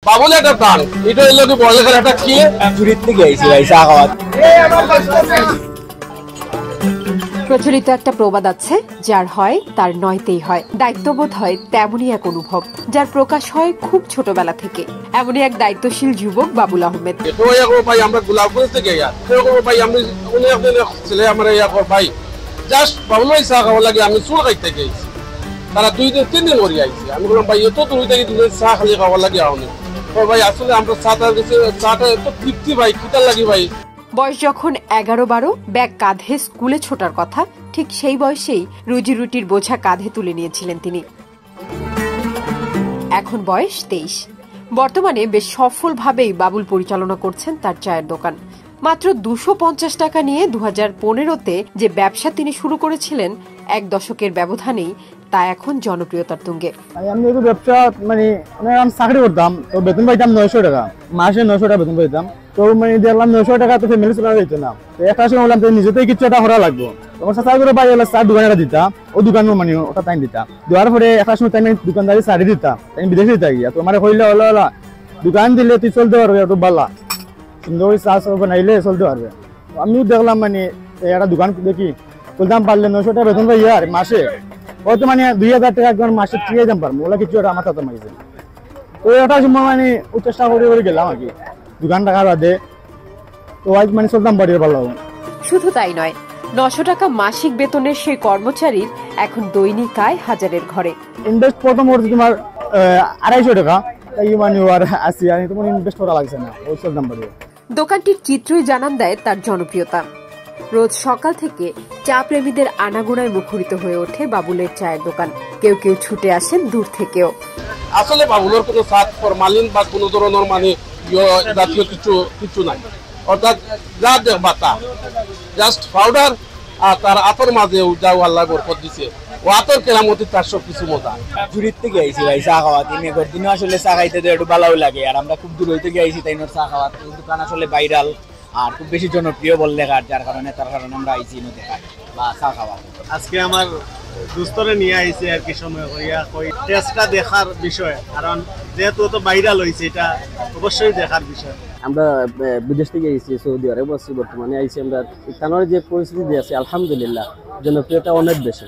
বাবুল একটা প্রাণ এটা হইলো কি বড়লেখার একটা কি চুরির থেকে আইছি ভাই চা খাওয়া। প্রচলিত একটা প্রবাদ আছে, যার হয় তার নয়তেই হয়। দায়িত্ববোধ হয় তেমনই এক অনুভব, যার প্রকাশ হয় খুব ছোটবেলা থেকে। এমনই এক দায়িত্বশীল যুবক বাবুল আহমেদ। ভাই আমরা গোলাপগঞ্জ থেকে ভাই আমি ছেলে আমার ভাই জাস্ট বাবুল ভাই চা খাওয়া লাগে আমি চুল খাইতে গেছি, তারা 2 দিন 3 দিন করে আইছি। আমি বললাম ভাই এত দূর থেকে দিনের চা খালি খাওয়া লাগে আউনি ভাই, আসলে আমরা চাটা এত তৃপ্তি ভাই কিতার লাগি ভাই। বয়স যখন 11-12, ব্যাগ কাঁধে স্কুলে ছোটার কথা, ঠিক সেই বয়সেই রুজি রুটির বোঝা কাঁধে তুলে নিয়েছিলেন তিনি। এখন বয়স 23। বর্তমানে বেশ সফলভাবেই বাবুল পরিচালনা করছেন তার চায়ের দোকান। মাত্র 250 টাকা নিয়ে 2015-তে যে ব্যবসা তিনি শুরু করেছিলেন, 1 দশকের ব্যবধানেই তা এখন জনপ্রিয়তার তুঙ্গে। আমি এই ব্যবসা মানে আমি চাকরি করতাম, তো বেতন পাইতাম 900 টাকা, মাসে 900 টাকা বেতন পাইতাম। তো মানে দেখলাম 900 টাকা তো ফ্যামিলি চলা যেত না। তো একটা সময় বললাম নিজেতেই কিছু একটা করা লাগবো। তখন চাকরি করে পাই চার দোকান একটা দিতাম, ও দোকান মানে ওটা টাইম দিতাম। দেওয়ার পরে একটা সময় তাই দোকানদারি শাড়ি দিতাম, তাই বিদেশে দিতে গিয়া। তো আমার কইলে হলো দোকান দিলে তুই চলতে পারবে, একটু বালা সুন্দর চা বানাইলে চলতে পারবে। আমিও দেখলাম মানে একটা দোকান দেখি চলতাম পারলে 900 টাকা বেতন পাই আর মাসে হয়তো মানে 2000 টাকা একবার মাসে ঠিক দাম পারবো, ওগুলা কিছু একটা আমার তাতে মাইছে। তো একটা সময় মানে চেষ্টা করে গেলাম আর কি দোকান টাকা বাদে, তো আজ মানে চলতাম বাড়ির ভালো। শুধু তাই নয়, 900 টাকা মাসিক বেতনের সেই কর্মচারীর এখন দৈনিক আয় হাজারের ঘরে। ইনভেস্ট প্রথম করছি তোমার 250 টাকা, তাই মানে আর আসি আর তোমার ইনভেস্ট করা লাগছে না, ওই চলতাম বাড়ি। দোকানটির চিত্রই জানান দেয় তার জনপ্রিয়তা। রোজ সকাল থেকে চা প্রেমীদের আনাগোনায় মুখরিত হয়ে ওঠে বাবুলের চায়ের দোকান। কেউ কেউ ছুটে আসেন দূর থেকেও। আসলে বাবুলের কোনো স্বাদ ফরমালিন বা কোনো ধরনের মানে জাতীয় কিছু নাই, অর্থাৎ যা দেখবা তা জাস্ট পাউডার আর তার আতর মাঝে যাও আল্লাহ বরকত দিছে, ও আতর কেরামতি তার সব কিছু মজা। চুরির থেকে আইছি ভাই চা খাওয়া। মেঘর দিনও আসলে চা খাইতে তো একটু ভালোও লাগে, আর আমরা খুব দূর হইতে আইছি তাই চা খাওয়া। এই দোকান আসলে ভাইরাল আর খুব বেশি জনপ্রিয় বললে যার কারণে আমরা আইছি দেখার বা চা খাওয়া। আজকে আমার দুস্তরে নিয়ে আইছে আর কি সময় করিয়া কই টেস্টটা দেখার বিষয়, কারণ যেহেতু তো ভাইরাল হয়েছে এটা অবশ্যই দেখার বিষয়। আমরা বিদেশ থেকে আইছি, সৌদি আরব আছি বর্তমানে আইছি আমরা। এখানের যে পরিস্থিতি আছে আলহামদুলিল্লাহ জনপ্রিয়তা অনেক বেশি।